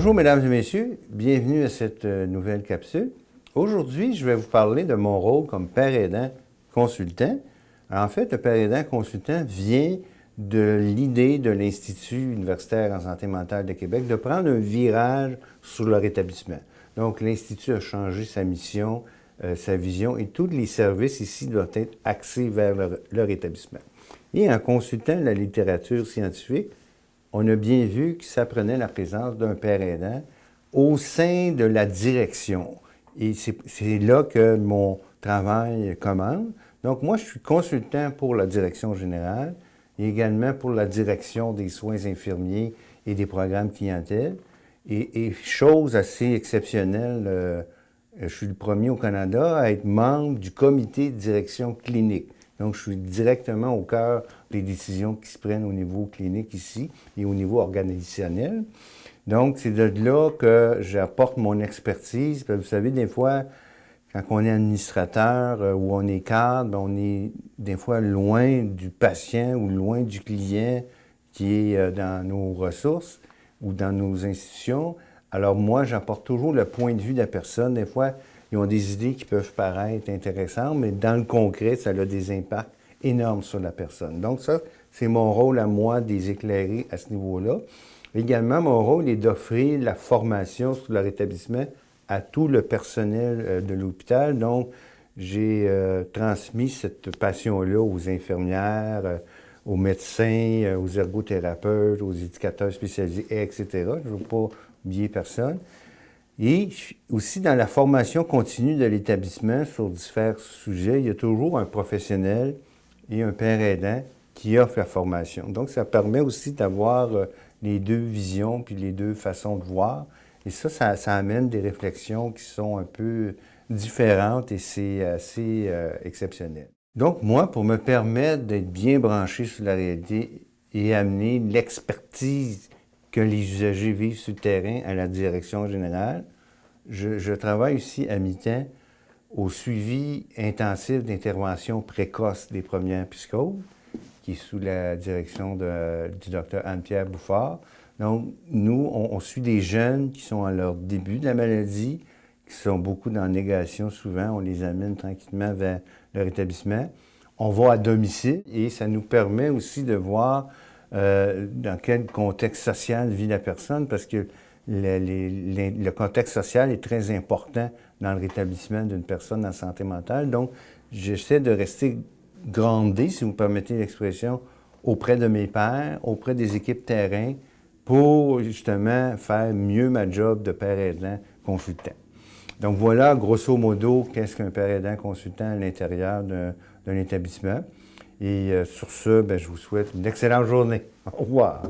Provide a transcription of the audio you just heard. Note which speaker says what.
Speaker 1: Bonjour mesdames et messieurs, bienvenue à cette nouvelle capsule. Aujourd'hui, je vais vous parler de mon rôle comme père aidant consultant. Alors, en fait, le père aidant consultant vient de l'idée de l'Institut universitaire en santé mentale de Québec de prendre un virage sur leur établissement. Donc, l'Institut a changé sa mission, sa vision et tous les services ici doivent être axés vers leur établissement. Et en consultant la littérature scientifique, on a bien vu que ça prenait la présence d'un père aidant au sein de la direction. Et c'est là que mon travail commence. Donc, moi, je suis consultant pour la direction générale et également pour la direction des soins infirmiers et des programmes clientèle. Et chose assez exceptionnelle, je suis le premier au Canada à être membre du comité de direction clinique. Donc, je suis directement au cœur des décisions qui se prennent au niveau clinique ici et au niveau organisationnel. Donc, c'est de là que j'apporte mon expertise. Vous savez, des fois, quand on est administrateur ou on est cadre, on est des fois loin du patient ou loin du client qui est dans nos ressources ou dans nos institutions. Alors moi, j'apporte toujours le point de vue de la personne. Des fois, ils ont des idées qui peuvent paraître intéressantes, mais dans le concret, ça a des impacts énormes sur la personne. Donc ça, c'est mon rôle à moi de les éclairer à ce niveau-là. Également, mon rôle est d'offrir la formation sur leur établissement à tout le personnel de l'hôpital. Donc, j'ai transmis cette passion-là aux infirmières, aux médecins, aux ergothérapeutes, aux éducateurs spécialisés, etc. Je ne veux pas oublier personne. Et aussi, dans la formation continue de l'établissement sur différents sujets, il y a toujours un professionnel et un père aidant qui offre la formation. Donc, ça permet aussi d'avoir les deux visions puis les deux façons de voir. Et ça amène des réflexions qui sont un peu différentes et c'est assez exceptionnel. Donc, moi, pour me permettre d'être bien branché sur la réalité et amener l'expertise que les usagers vivent sur le terrain à la direction générale, je travaille ici à mi-temps au suivi intensif d'intervention précoce des premières psychoses, qui est sous la direction du docteur Anne-Pierre Bouffard. Donc, nous, on suit des jeunes qui sont à leur début de la maladie, qui sont beaucoup dans la négation souvent. On les amène tranquillement vers leur établissement. On va à domicile et ça nous permet aussi de voir dans quel contexte social vit la personne, parce que le contexte social est très important dans le rétablissement d'une personne en santé mentale. Donc, j'essaie de rester groundé, si vous me permettez l'expression, auprès de mes pairs, auprès des équipes terrain, pour justement faire mieux ma job de père aidant consultant. Donc voilà, grosso modo, qu'est-ce qu'un père aidant consultant à l'intérieur d'un établissement. Et sur ce, je vous souhaite une excellente journée. Au revoir.